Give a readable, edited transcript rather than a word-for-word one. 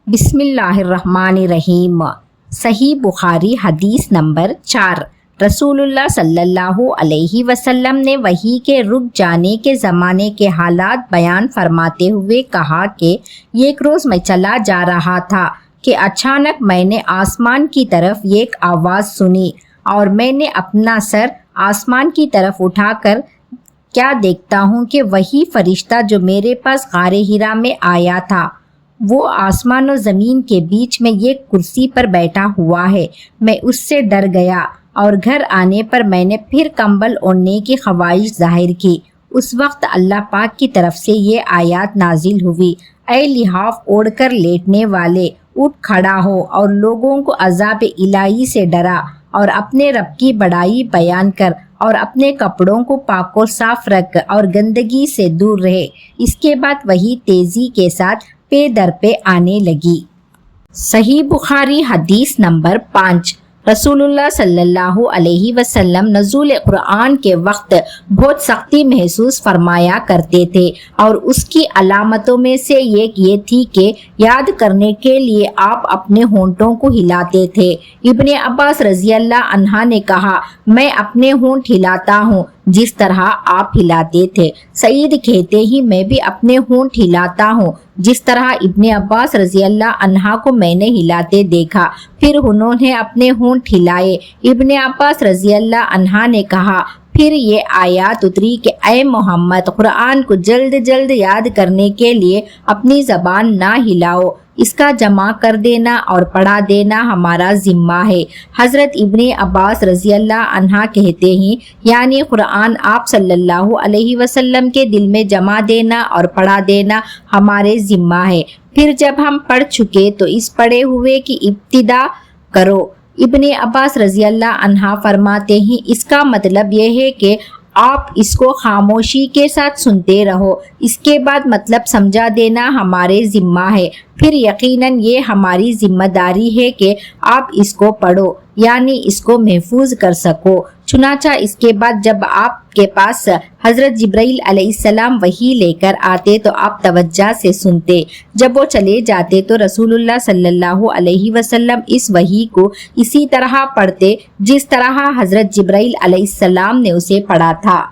بسم اللہ الرحمن الرحیم۔ صحیح بخاری حدیث نمبر 4۔ رسول اللہ صلی اللہ علیہ وسلم نے وحی کے رک جانے کے زمانے کے حالات بیان فرماتے ہوئے کہا کہ ایک روز میں چلا جا رہا تھا کہ اچانک میں نے آسمان کی طرف ایک آواز سنی اور میں نے اپنا سر آسمان کی طرف اٹھا کر کیا دیکھتا ہوں کہ وہی فرشتہ جو میرے پاس غار حرا میں آیا تھا وہ آسمان و زمین کے بیچ میں ایک کرسی پر بیٹھا ہوا ہے۔ میں اس سے ڈر گیا اور گھر آنے پر میں نے پھر کمبل اوڑھنے کی خواہش ظاہر کی۔ اس وقت اللہ پاک کی طرف سے یہ آیات نازل ہوئی: اے لحاف اوڑھ کر لیٹنے والے، اٹھ کھڑا ہو اور لوگوں کو عذاب الہی سے ڈرا اور اپنے رب کی بڑائی بیان کر اور اپنے کپڑوں کو پاک و صاف رکھ اور گندگی سے دور رہے۔ اس کے بعد وہی تیزی کے ساتھ پے در پہ آنے لگی۔ صحیح بخاری حدیث نمبر 5۔ رسول اللہ صلی اللہ علیہ وسلم نزول قرآن کے وقت بہت سختی محسوس فرمایا کرتے تھے اور اس کی علامتوں میں سے ایک یہ تھی کہ یاد کرنے کے لیے آپ اپنے ہونٹوں کو ہلاتے تھے۔ ابن عباس رضی اللہ عنہ نے کہا، میں اپنے ہونٹ ہلاتا ہوں جس طرح آپ ہلاتے تھے۔ سعید کہتے ہی میں بھی اپنے ہونٹ ہلاتا ہوں جس طرح ابن عباس رضی اللہ عنہ کو میں نے ہلاتے دیکھا۔ پھر انہوں نے اپنے ہونٹ ہلائے۔ ابن عباس رضی اللہ عنہ نے کہا، پھر یہ آیات اتری کہ اے محمد، قرآن کو جلد جلد یاد کرنے کے لیے اپنی زبان نہ ہلاؤ، اس کا جمع کر دینا اور پڑھا دینا ہمارا ذمہ ہے۔ حضرت ابن عباس رضی اللہ عنہ کہتے ہیں، یعنی قرآن آپ صلی اللہ علیہ وسلم کے دل میں جمع دینا اور پڑھا دینا ہمارے ذمہ ہے۔ پھر جب ہم پڑھ چکے تو اس پڑھے ہوئے کی ابتدا کرو۔ ابن عباس رضی اللہ عنہ فرماتے ہیں، اس کا مطلب یہ ہے کہ آپ اس کو خاموشی کے ساتھ سنتے رہو، اس کے بعد مطلب سمجھا دینا ہمارے ذمہ ہے۔ پھر یقیناً یہ ہماری ذمہ داری ہے کہ آپ اس کو پڑھو، یعنی اس کو محفوظ کر سکو۔ چنانچہ اس کے بعد جب آپ کے پاس حضرت جبرائیل علیہ السلام وحی لے کر آتے تو آپ توجہ سے سنتے۔ جب وہ چلے جاتے تو رسول اللہ صلی اللہ علیہ وسلم اس وحی کو اسی طرح پڑھتے جس طرح حضرت جبرائیل علیہ السلام نے اسے پڑھا تھا۔